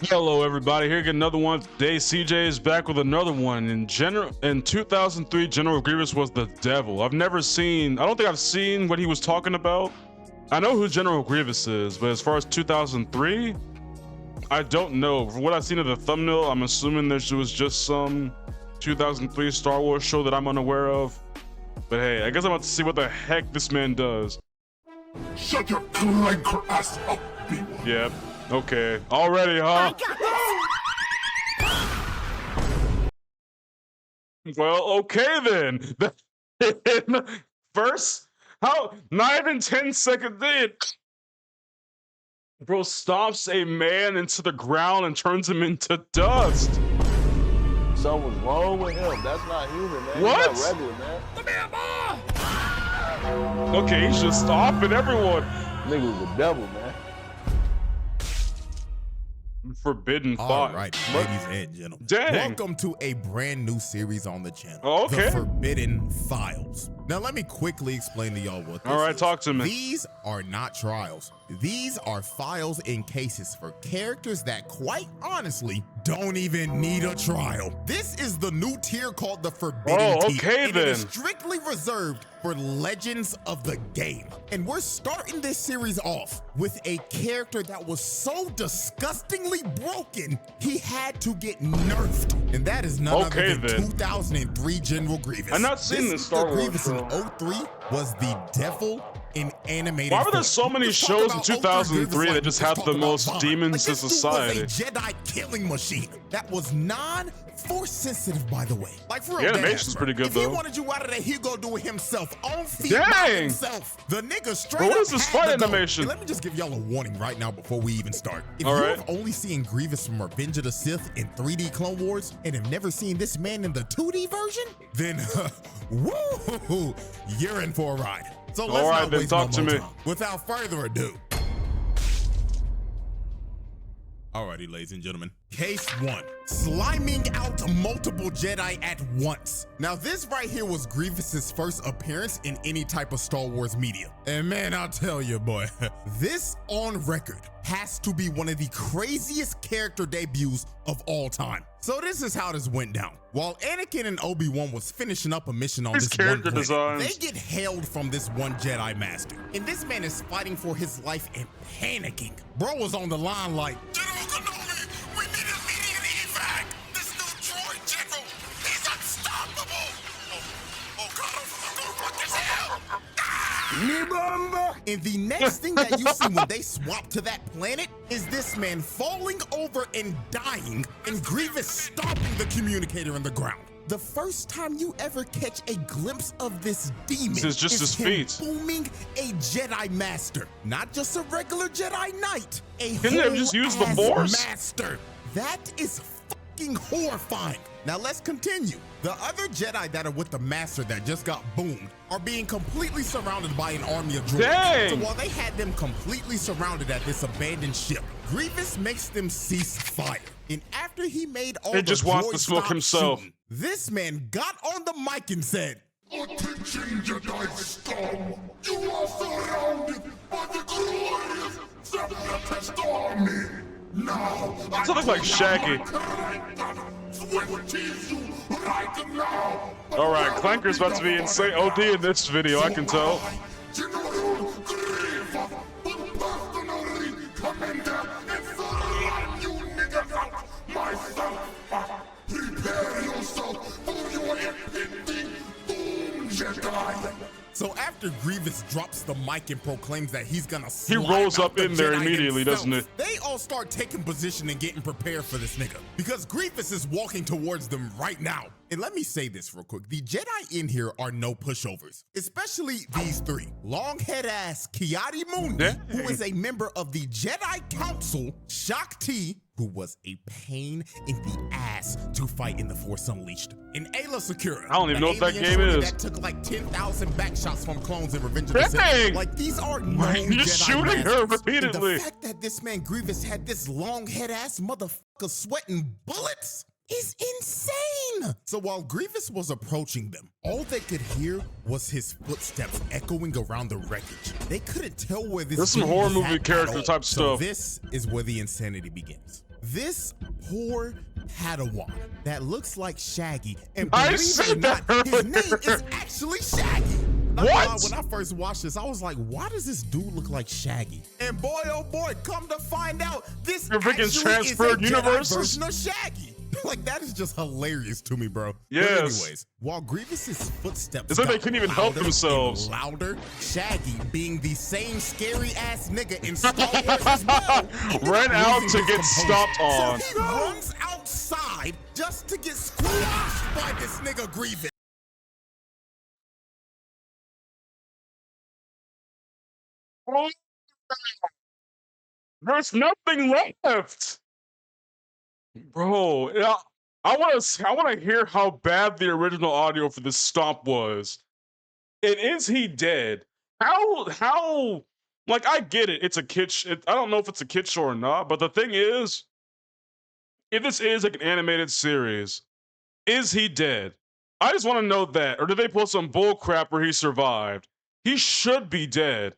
Hello everybody, here again another one. Today CJ is back with another one. In 2003, General Grievous was the devil. I don't think I've seen what he was talking about. I know who General Grievous is, but as far as 2003, I don't know. From what I've seen of the thumbnail, I'm assuming there was just some 2003 Star Wars show that I'm unaware of. But hey, I guess I'm about to see what the heck this man does. Shut your clanker ass up, people. Yep. Okay. Already, huh? Well, okay then. First, not even 10 seconds in, bro stomps a man into the ground and turns him into dust. Something's wrong with him. That's not human, man. What? He's not regular, man. Come here, boy! Okay, he's just stomping everyone. Nigga was a devil, man. Forbidden All thought. right, ladies and gentlemen. Dang. Welcome to a brand new series on the channel. Oh, okay. The Forbidden Files. Now, let me quickly explain to y'all what this All right, is. talk to me. These are not trials. These are files in cases for characters that, quite honestly, don't even need a trial. This is the new tier called the Forbidden tier. Okay, and then. It is strictly reserved for legends of the game. And we're starting this series off with a character that was so disgustingly broken, he had to get nerfed. And that is none other than 2003 General Grievous. I've not seen this Star Wars Grievous show. in 03 was the devil in animated Why were there form. so many Let's talk shows in about 2003 that just let's have talk the about most Vaughn. demons Like, in this dude society? was a Jedi killing machine that was non-force sensitive, by the way. Like, for real, The animation's pretty good, if though. he wanted you out of there, he'd go do it himself on feet by Dang. himself. The nigga straight Bro, what up is this had fight to go. animation? And let me just give y'all a warning right now before we even start. If All you right. have only seen Grievous from Revenge of the Sith in 3D Clone Wars and have never seen this man in the 2D version, then woo, you're in for a ride. So let's All right, not then waste talk no to more me. time. Without further ado. Alrighty, ladies and gentlemen. Case 1. Sliming out multiple Jedi at once. Now, this right here was Grievous's first appearance in any type of Star Wars media. And man, I'll tell you, boy, this on record has to be one of the craziest character debuts of all time. So this is how this went down. While Anakin and Obi-Wan was finishing up a mission on His this one character planet, designs. they get hailed from this one Jedi Master. And this man is fighting for his life and panicking. Bro was on the line like, General Kenobi, we need immediate evac. This new droid general, he's unstoppable. Oh God, what the hell? And the next thing that you see when they swap to that planet is this man falling over and dying, and Grievous stomping the communicator in the ground. The first time you ever catch a glimpse of this demon This is just his him feet. booming a Jedi Master, not just a regular Jedi Knight, a Couldn't they have just used the Force? Master. That is fucking horrifying. Now let's continue. The other Jedi that are with the Master that just got boomed are being completely surrounded by an army of droids. Dang. So while they had them completely surrounded at this abandoned ship, Grievous makes them cease fire. And after he made all He the just wants to droids smoke stop himself. shooting, this man got on the mic and said, Attention, Jedi scum! You are surrounded by the glorious Separatist army! Now, I Sounds like Shaggy. All right, Clanker's about to be insane OD in this video, I can tell. General Grievous will personally come in there and slam you niggas out myself. Prepare yourself for your impending doom, Jedi. so after Grievous drops the mic and proclaims that he's gonna He slime rolls out up the in there Jedi immediately, himself, doesn't he? They all start taking position and getting prepared for this nigga because Grievous is walking towards them right now. And let me say this real quick. The Jedi in here are no pushovers, especially these three. Longhead ass Kiadi Mundi, who is a member of the Jedi Council, Shakti, who was a pain in the ass to fight in the Force Unleashed, and Ayla Secura. I don't even know what that alien game shorty is. That took like 10,000 back shots from clones in Revenge of the Sith. Dang! Like, these are known You're just Jedi shooting her masters. repeatedly. And the fact that this man Grievous had this long head ass motherfucker sweating bullets is insane. So while Grievous was approaching them, all they could hear was his footsteps echoing around the wreckage. They couldn't tell where this There's some dude horror was movie at character all. type So stuff. this is where the insanity begins. This poor Padawan that looks like Shaggy, and I believe it or said not, that his name is actually Shaggy. Not What? gonna lie, when I first watched this, I was like, why does this dude look like Shaggy? And boy, oh boy, come to find out, this You're freaking actually transferred is a Jedi universes? version of Shaggy. Like, that is just hilarious to me, bro. Yes. But anyways, while Grievous's footsteps It's like they got couldn't even help louder and themselves. louder, Shaggy, being the same scary ass nigga in Star Wars as well, ended Ran up out losing to his get composure. stomped on. So he runs outside just to get squashed by this nigga Grievous. There's nothing left. Bro, yeah, I want to hear how bad the original audio for this stomp was. And is he dead? How like I get it. It's a kid I don't know if it's a kid show or not, but the thing is, if this is like an animated series, is he dead? I just want to know that. Or did they pull some bull crap where he survived? He should be dead.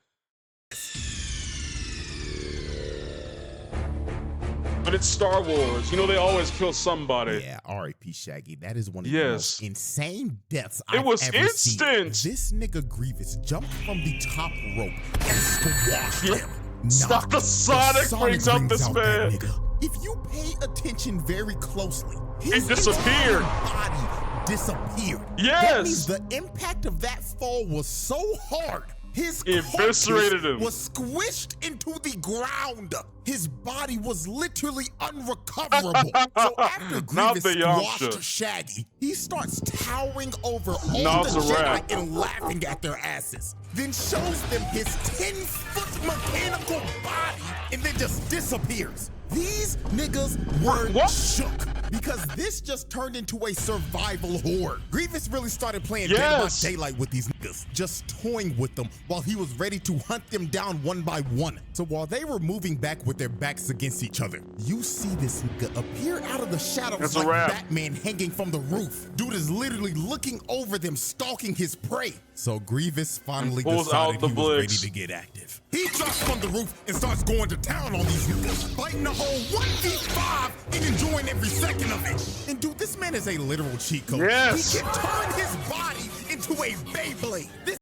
But it's Star Wars. You know they always kill somebody. Yeah, R.I.P. Shaggy. That is one of Yes. the most insane deaths It I've was ever instant. seen. This nigga Grievous jumped from the top rope and squashed Yeah. him. Stop the Sonic brings out this that man. nigga. If you pay attention very closely, his disappeared. entire body disappeared. Yes. That means the impact of that fall was so hard. His Eviscerated carcass him. was squished into the ground. His body was literally unrecoverable. So after Not Grievous the squashed Yamcha. Shaggy, he starts towering over all Now the it's a Jedi wrap. and laughing at their asses. Then shows them his 10-foot mechanical body and then just disappears. These niggas were What? shook because this just turned into a survival horror. Grievous really started playing Yes. Dead by Daylight with these niggas, just toying with them while he was ready to hunt them down one by one. So while they were moving back with their backs against each other, you see this nigga appear out of the shadows That's a like wrap. Batman hanging from the roof. Dude is literally looking over them, stalking his prey. So Grievous finally Pulls decided out the he was ready Blix. to get active. He jumps from the roof and starts going to town on these niggas, fighting the whole 1v5 and enjoying every second of it. And dude, this man is a literal cheat code. Yes. He can turn his body into a Beyblade. This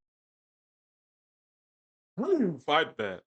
How do you fight that?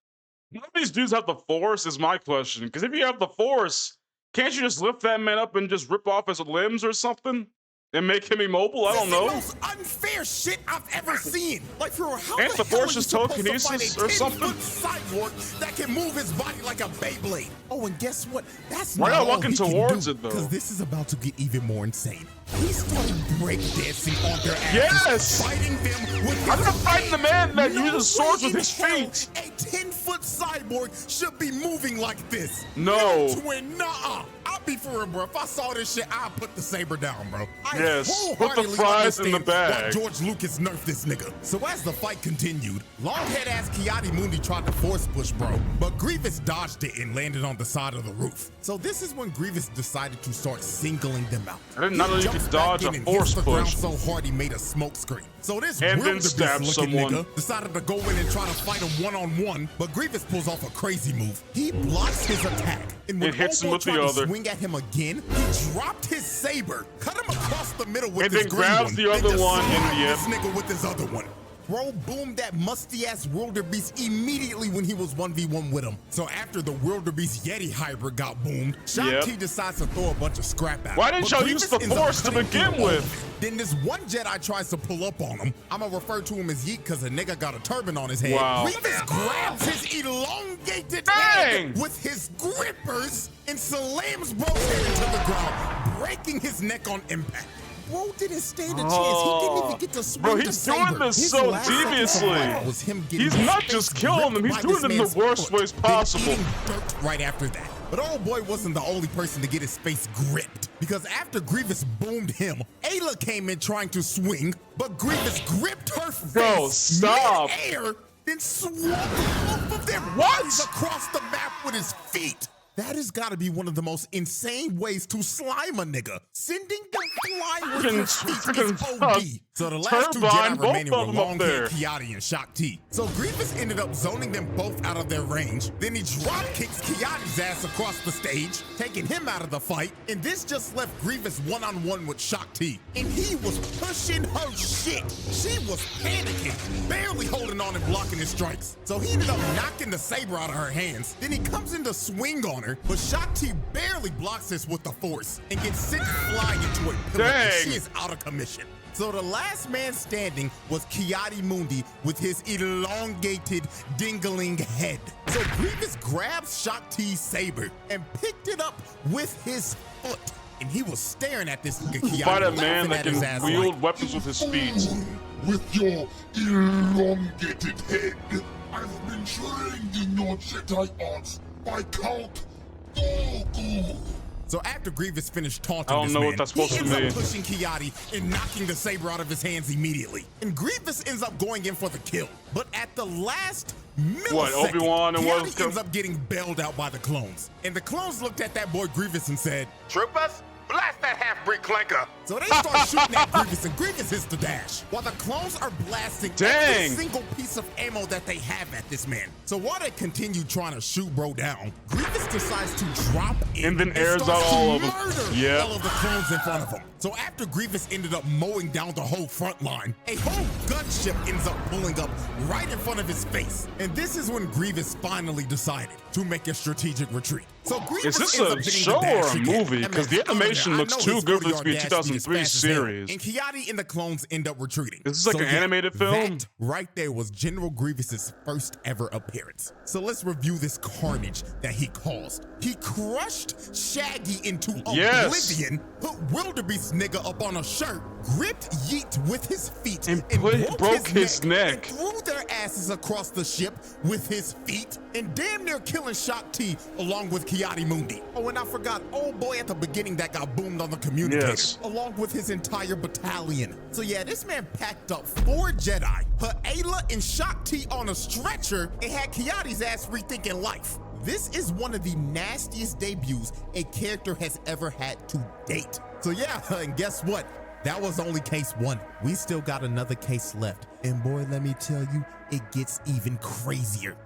None of these dudes have the Force is my question. Because if you have the Force, can't you just lift that man up and just rip off his limbs or something? And make him immobile? I don't This is know. the most unfair shit I've ever seen. Like, for real, how Ain't the hell Force are you just supposed to telekinesis fight a or something? 10-foot cyborg that can move his body like a Beyblade? Oh, and guess what? That's Why not y'all all walking he can towards do, it, though? because this is about to get even more insane. He started breakdancing on their asses, Yes! fighting them with I'm his not fighting the man that No uses swords way with in his hell feet. A 10-foot cyborg should be moving like this. No. Twin, nuh-uh. I'll be for real, bro. If I saw this shit, I'd put the saber down, bro. I Yes, put the wholeheartedly fries in the understand bag. why George Lucas nerfed this nigga. So as the fight continued, long-head-ass Ki-Adi-Mundi tried to force push, bro, but Grievous dodged it and landed on the side of the roof. So this is when Grievous decided to start singling them out. I did not know you jumps could back dodge in a and force hits the ground push. so hard he made a smoke screen. So this And then wildebeest stabs looking someone. nigga decided to go in and try to fight him one-on-one, but Grievous pulls off a crazy move. He blocks his attack, and when It hits him Old Boy with the tried to other. swing at him again, he dropped his saber, cut him across the middle with And his then green grabs one, the and other just one and smacked yep. this nigga with his other one. Bro boomed that musty-ass wildebeest immediately when he was 1v1 with him. So after the wildebeest Yeti hybrid got boomed, Shang-Chi Yep. decides to throw a bunch of scrap at him. Why didn't But y'all use Grievous the ends up Force to cutting begin through all with? of it. Then this one Jedi tries to pull up on him. I'ma refer to him as Yeet because the nigga got a turban on his head. Wow. Grievous grabs his elongated Dang! head with his grippers and slams bro's head into the ground, breaking his neck on impact. Bro didn't stand a chance. He didn't even get to swing Bro, the he's saber. doing this His so last seconds of deviously. life was him getting He's his not face just killing them, ripped he's by doing this it in man's the worst foot, ways then possible. eating dirt right after that. But old boy wasn't the only person to get his face gripped, because after Grievous boomed him, Ayla came in trying to swing, but Grievous gripped her face Bro, stop. mid-air, then swung both of their bodies across the map with his feet. That has got to be one of the most insane ways to slime a nigga. Sending them flying with his feet is OD. So the last two Jedi remaining were Longhair, Kiadi, and Shaak Ti. So Grievous ended up zoning them both out of their range. Then he drop kicks Kiadi's ass across the stage, taking him out of the fight. And this just left Grievous one-on-one with Shaak Ti. And he was pushing her shit. She was panicking, barely holding on and blocking his strikes. So he ended up knocking the saber out of her hands. Then he comes in to swing on her, but Shaak Ti barely blocks this with the force and gets sent flying into a pillar. And she is out of commission. So the last man standing was Ki-Adi-Mundi with his elongated, dingling head. So Grievous grabs Shaak Ti's saber and picked it up with his foot. And he was staring at this nigga Ki-Adi, fight a man that can wield weapons with his feet. With your elongated head, I've been trained in your Jedi arts by Count Dooku. So after Grievous finished taunting I don't this know man, what that's supposed he to ends mean. up pushing Ki-Adi and knocking the saber out of his hands immediately. And Grievous ends up going in for the kill. But at the last millisecond, Obi-Wan and Ki-Adi ends up getting bailed out by the clones. And the clones looked at that boy Grievous and said, "Troopers, blast that half-breed clanker." So they start shooting at Grievous, and Grievous hits the dash, while the clones are blasting every single piece of ammo that they have at this man. So while they continue trying to shoot bro down, Grievous decides to drop in And then airs starts out all to of them. murder Yeah. all of the clones in front of him. So after Grievous ended up mowing down the whole front line, a whole gunship ends up pulling up right in front of his face. And this is when Grievous finally decided to make a strategic retreat. So Grievous Is this ends up a hitting show the dash or a again. movie? Because the animation looks too good for this to be a 2003 series. And Ki-Adi and the clones end up retreating. Is this like an animated film? That right there was General Grievous's first ever appearance. So let's review this carnage that he caused. He crushed Shaggy into oblivion, put Wildebeest nigga up on a shirt, gripped Yeet with his feet, and broke his neck, neck. and threw their asses across the ship with his feet, and damn near killing Shaak Ti along with Ki-Adi-Mundi. Oh, and I forgot old boy at the beginning that got boomed on the communicator, along with his entire battalion. So yeah, this man packed up 4 Jedi, put Ayla and Shaak Ti on a stretcher, and had Ki-Adi's ass rethinking life. This is one of the nastiest debuts a character has ever had to date. So yeah, and guess what? That was only case 1. We still got another case left. And boy, let me tell you, it gets even crazier.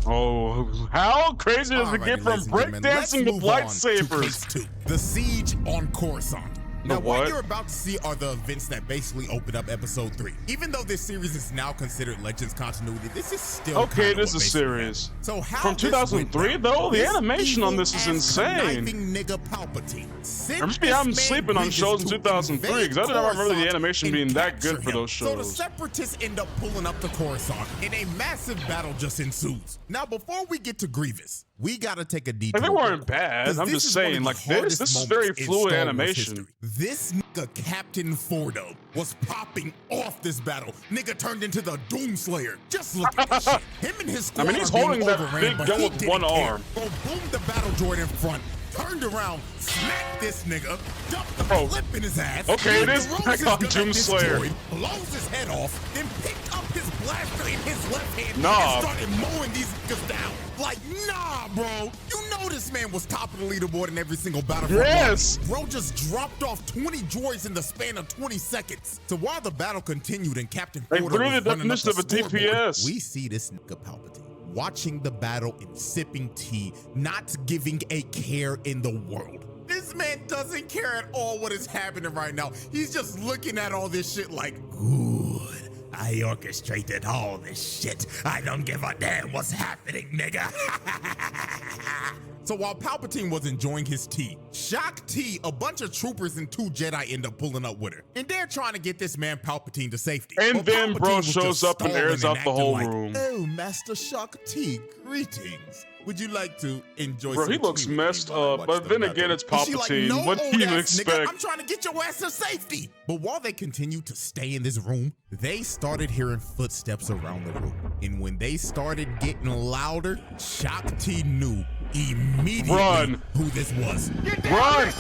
Oh, how crazy does it get from breakdancing to lightsabers? The siege on Coruscant. Now, what what you're about to see are the events that basically open up episode 3. Even though this series is now considered Legends continuity, this is still okay. This is serious. So how from 2003 though, the animation on this is insane. Nigga Palpatine. Maybe I'm sleeping on shows in 2003 because I don't remember the animation being that good for those shows. So the Separatists end up pulling up the Coruscant, and a massive battle just ensues. Now, before we get to Grievous, we gotta take a detour. Like, they weren't bad. I'm just saying, like this is very fluid animation. This nigga Captain Fordo was popping off this battle. Nigga turned into the Doomslayer. Just look at this shit. Him and his squad he's holding that big gun with one arm. Bro, boomed the battle droid in front, turned around, smacked this nigga, dumped the flip in his ass. Okay, it is back on Doomslayer. Blows his head off, then picked up his blaster in his left hand and Nah. started mowing these niggas down. Like, nah, bro. You know this man was top of the leaderboard in every single battlefield. Yes. Bro just dropped off 20 droids in the span of 20 seconds. So while the battle continued and Captain Fordo was running up the scoreboard, DPS. we see this nigga Palpatine watching the battle and sipping tea, not giving a care in the world. This man doesn't care at all what is happening right now. He's just looking at all this shit like, good. I orchestrated all this shit. I don't give a damn what's happening, nigga. So while Palpatine was enjoying his tea, Shaak Ti, a bunch of troopers and 2 Jedi end up pulling up with her. And they're trying to get this man Palpatine to safety. And then bro shows up and airs out the whole room. Oh, Master Shaak Ti, greetings. Would you like to enjoy some he looks tea messed while I up, watch but the then battle? again, it's And she like, Palpatine. "No, What do old you ass expect?" Nigga, I'm trying to get your ass to safety. But while they continued to stay in this room, they started hearing footsteps around the room. And when they started getting louder, Shaak Ti knew immediately who this was. Run!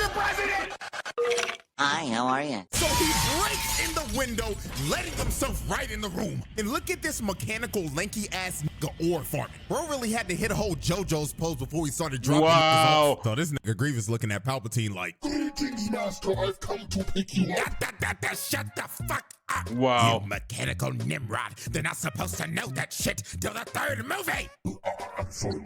Hi, how are you? So he breaks in the window, letting himself right in the room. And look at this mechanical, lanky-ass nigga ore farming. Bro really had to hit a whole JoJo's pose before he started dropping his results. So this nigga Grievous looking at Palpatine like, Greetings, Master. I've come to pick you up. Shut the fuck up. Wow. You mechanical Nimrod. They're not supposed to know that shit till the third movie. I'm sorry,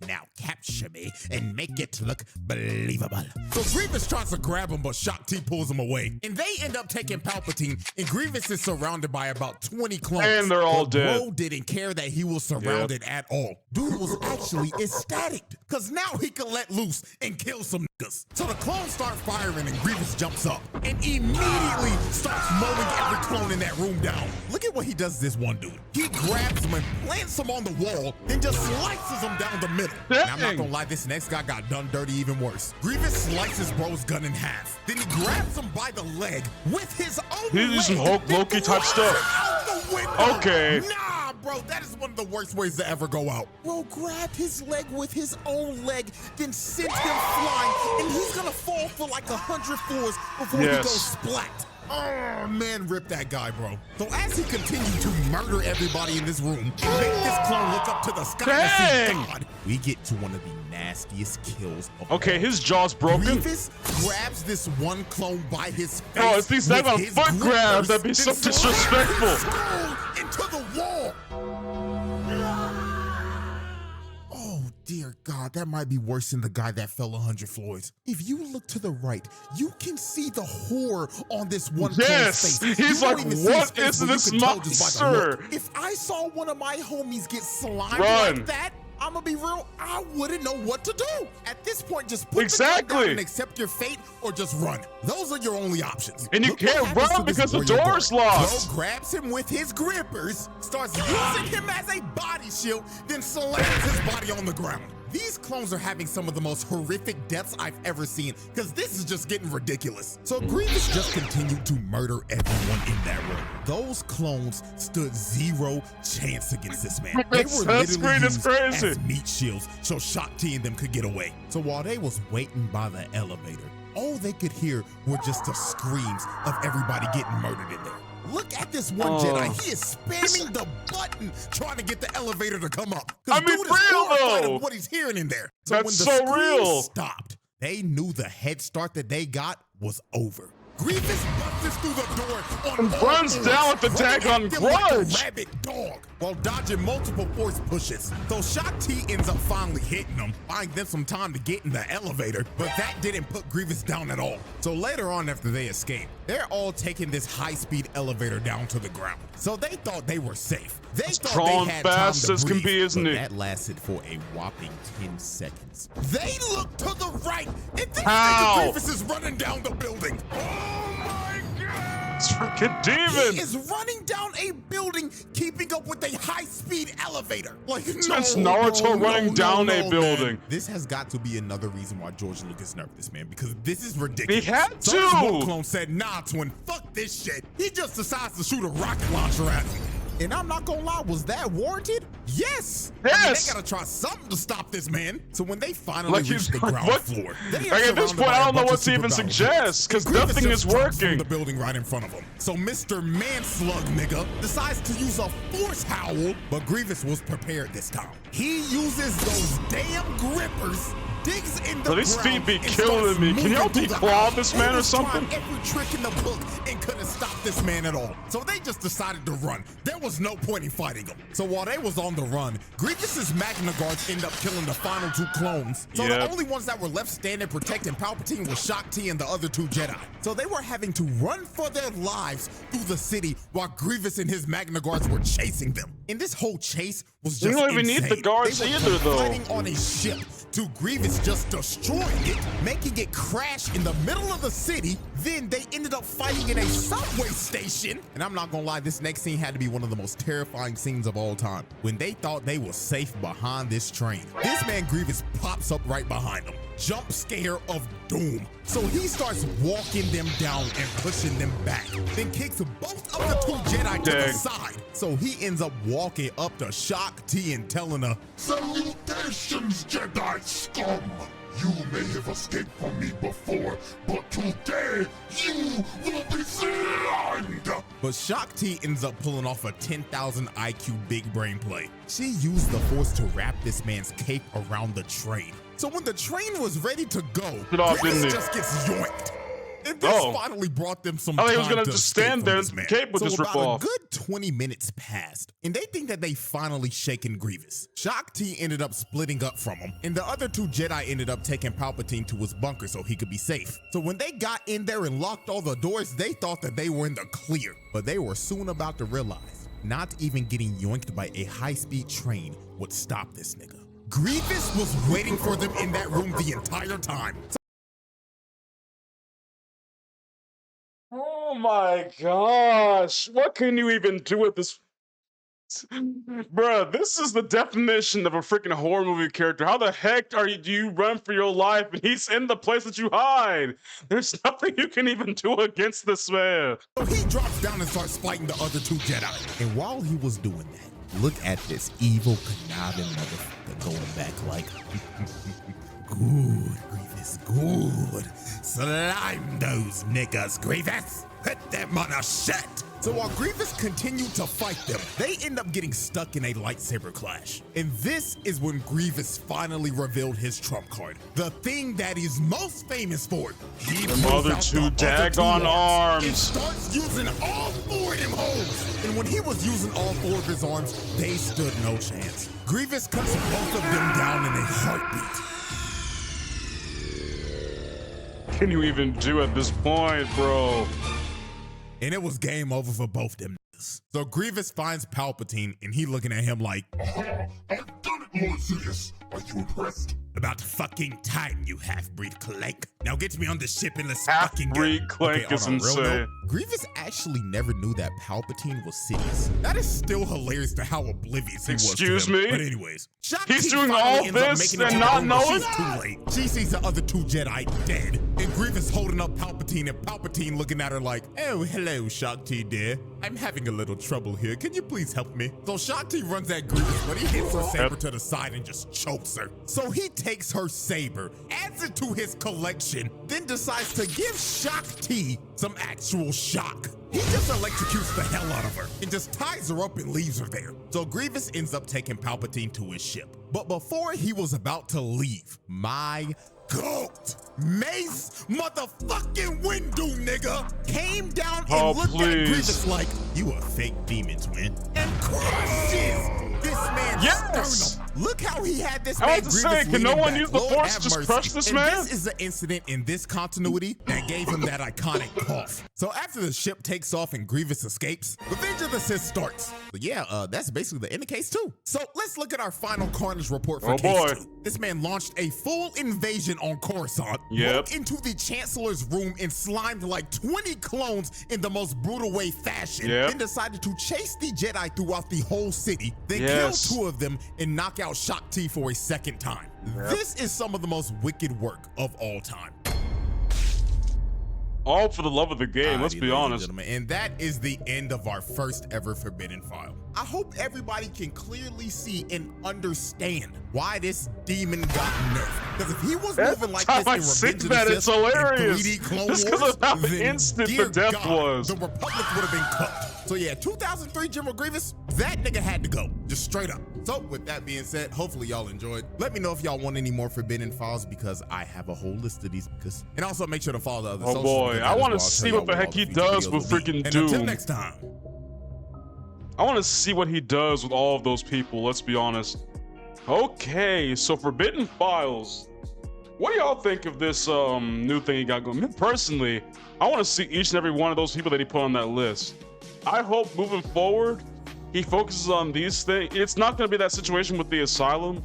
Now capture me and make it look believable. So Grievous tries to grab him, but Shock T pulls him away. And they end up taking Palpatine, and Grievous is surrounded by about 20 clones. And they're all but dead. Bro didn't care that he was surrounded at all. Dude was actually ecstatic, because now he can let loose and kill some niggas. So the clones start firing, and Grievous jumps up and immediately starts mowing every clone in that room down. Look at what he does to this one dude. He grabs him and plants him on the wall, then just slices him down the middle. And I'm not gonna lie, this next guy got done dirty even worse. Grievous slices bro's gun in half. Then he grabs him by the leg with his own leg. He did some Hulk Loki type stuff. Okay. Nah, bro, that is one of the worst ways to ever go out. Bro grabbed his leg with his own leg, then sent him flying, and he's gonna fall for like 100 floors before he goes splat. Oh, man, rip that guy, bro. So as he continued to murder everybody in this room and make this clone look up to the sky to see God, we get to one of the nastiest kills of all. His jaw's broken. Grievous grabs this one clone by his face. Oh, at least that got a foot grab. That'd be so disrespectful. Into the wall. Oh, dear God, that might be worse than the guy that fell 100 floors. If you look to the right, you can see the horror on this one clone's face. He's like, what is this monster? If I saw one of my homies get slimed Run. like that, I'm gonna be real, I wouldn't know what to do. At this point, just put the gun down and accept your fate, or just run. Those are your only options. And you can't run because the door's locked. Bro grabs him with his grippers, starts using him as a body shield, then slams his body on the ground. These clones are having some of the most horrific deaths I've ever seen, because this is just getting ridiculous. So Grievous just continued to murder everyone in that room. Those clones stood zero chance against this man. They were literally used as meat shields so Shock T and them could get away. So while they was waiting by the elevator, all they could hear were just the screams of everybody getting murdered in there. Look at this one Jedi. He is spamming the button trying to get the elevator to come up. I mean, dude is real horrified though. of what he's hearing in there. So That's when the so screams real. stopped, they knew the head start that they got was over. Grievous busts through the door on all runs fours, down with the running daggone at them like a grudge. rabid dog while dodging multiple force pushes. So Shock T ends up finally hitting them, buying them some time to get in the elevator, but that didn't put Grievous down at all. So later on after they escape, they're all taking this high-speed elevator down to the ground. So they thought they were safe. They thought crawling they had fast time to as can breathe, be, isn't but it? that lasted for a whopping 10 seconds. They look to the right, and this How? nigga Grievous is running down the building. It's freaking demon. He is running down a building, keeping up with a high-speed elevator. Like, That's Naruto running down a building. Man. This has got to be another reason why George Lucas nerfed this man, because this is ridiculous. He had So to. this one clone said, nah, twin, fuck this shit. He just decides to shoot a rocket launcher at him. And I'm not gonna lie, was that warranted? Yes. I mean, they gotta try something to stop this man. So when they finally reach the ground floor, they at this point, I don't know what to even suggest, because nothing is working. The building right in front of him. So Mr. Manslug nigga decides to use a force howl, but Grievous was prepared this time. He uses those damn grippers, digs in the ground. These feet be and killing starts me. Can y'all moving through the declaw house. this They man or was trying something? every trick in the book and couldn't stop this man at all. So they just decided to run. There was no point in fighting him. So while they was on the run, Grievous's Magna Guards end up killing the final two clones. So the only ones that were left standing protecting Palpatine was Shock T and the other two Jedi. So they were having to run for their lives through the city while Grievous and his Magna Guards were chasing them. And this whole chase was just You don't even need the guards they were either, though. fighting on a ship to Grievous just destroying it, making it crash in the middle of the city. Then they ended up fighting in a subway station. And I'm not gonna lie, this next scene had to be one of the most terrifying scenes of all time. When they thought they were safe behind this train, this man Grievous pops up right behind them. Jump scare of doom. So he starts walking them down and pushing them back, then kicks both of the two Jedi to the side. So he ends up walking up to Shock T and telling her, Salutations, Jedi scum! You may have escaped from me before, but today you will be slimed! But Shock T ends up pulling off a 10,000 IQ big brain play. She used the force to wrap this man's cape around the train. So when the train was ready to go, Grievous just gets yoinked. And this finally brought them some time he was gonna to just stand there and the cape would just rip off. A good 20 minutes passed, and they think that they finally shaken Grievous. Shock T ended up splitting up from him, and the other two Jedi ended up taking Palpatine to his bunker so he could be safe. So when they got in there and locked all the doors, they thought that they were in the clear. But they were soon about to realize not even getting yoinked by a high-speed train would stop this nigga. Grievous was waiting for them in that room the entire time. Oh my gosh, what can you even do with this? Bruh, this is the definition of a freaking horror movie character. How the heck do you run for your life and he's in the place that you hide? There's nothing you can even do against this man. So he drops down and starts fighting the other two Jedi. And while he was doing that, look at this evil, conniving motherfucker going back like, good, Grievous, good. Slime those niggas, Grievous. Put them on a shit. So while Grievous continued to fight them, they end up getting stuck in a lightsaber clash. And this is when Grievous finally revealed his trump card. The thing that he's most famous for. He the other two daggone arms. And starts using all four of them holes. And when he was using all four of his arms, they stood no chance. Grievous cuts both of them down in a heartbeat. What can you even do at this point, bro? And it was game over for both them niggas. So Grievous finds Palpatine and he looking at him like, I've done it, Lord Sidious. Are you impressed? About fucking time, you half-breed clank. Now get me on the ship and let's fucking go. Half-breed clank is insane. Grievous actually never knew that Palpatine was Sidious. That is still hilarious to how oblivious he was to him. Excuse me? But anyways, he's doing all this and not knowing? She's too late. She sees the other two Jedi dead, and Grievous holding up Palpatine, and Palpatine looking at her like, oh, hello, Shock T dear. I'm having a little trouble here. Can you please help me? So Shock T runs at Grievous, but he hits her saber to the side and just chokes her. So he takes her saber, adds it to his collection, then decides to give Shock T some actual shock. He just electrocutes the hell out of her and just ties her up and leaves her there. So Grievous ends up taking Palpatine to his ship. But before he was about to leave, my goat, Mace motherfucking Windu nigga, came down and looked at Grievous like, you a fake demon twin, and crushes this man's sternum. Look how he had this man Grievous can no one use the force to just crush this man? This is the incident in this continuity that gave him that iconic cough. So after the ship takes off and Grievous escapes, Revenge of the Sith starts. But yeah, that's basically the end of Case 2. So let's look at our final Carnage report for Case 2. This man launched a full invasion on Coruscant, broke into the Chancellor's room and slimed like 20 clones in the most brutal way fashion, then decided to chase the Jedi throughout the whole city, then kill two of them and knock out Shock T for a second time. This is some of the most wicked work of all time. All for the love of the game, let's be honest. And that is the end of our first ever Forbidden File. I hope everybody can clearly see and understand why this demon got nerfed. Because if he was moving like this in Revenge of the Sith and 3D Clone Wars, then instant the death was. The Republic would have been cooked. So yeah, 2003 General Grievous, that nigga had to go, just straight up. So with that being said, hopefully y'all enjoyed. Let me know if y'all want any more Forbidden Files because I have a whole list of these. And also make sure to follow the other socials. Oh boy, I want to see what the heck he does with freaking Doom. Until next time. I want to see what he does with all of those people, let's be honest. Okay, so Forbidden Files. What do y'all think of this new thing he got going? Me personally, I want to see each and every one of those people that he put on that list. I hope moving forward, he focuses on these things. It's not going to be that situation with the Asylum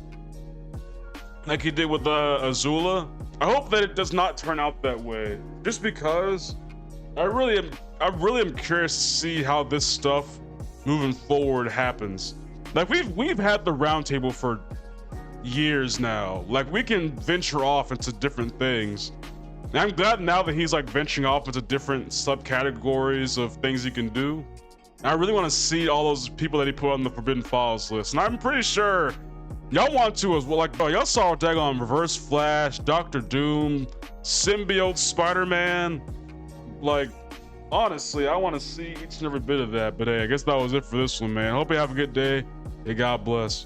like he did with Azula. I hope that it does not turn out that way. Just because I really am curious to see how this stuff moving forward happens. Like we've had the roundtable for years now. Like we can venture off into different things. And I'm glad now that he's like venturing off into different subcategories of things he can do. And I really want to see all those people that he put on the Forbidden Files list. And I'm pretty sure Y'all want to as well. Like, bro, y'all saw daggone Reverse Flash, Doctor Doom, Symbiote Spider-Man. Like, honestly, I want to see each and every bit of that. But hey, I guess that was it for this one, man. Hope you have a good day. Hey, God bless.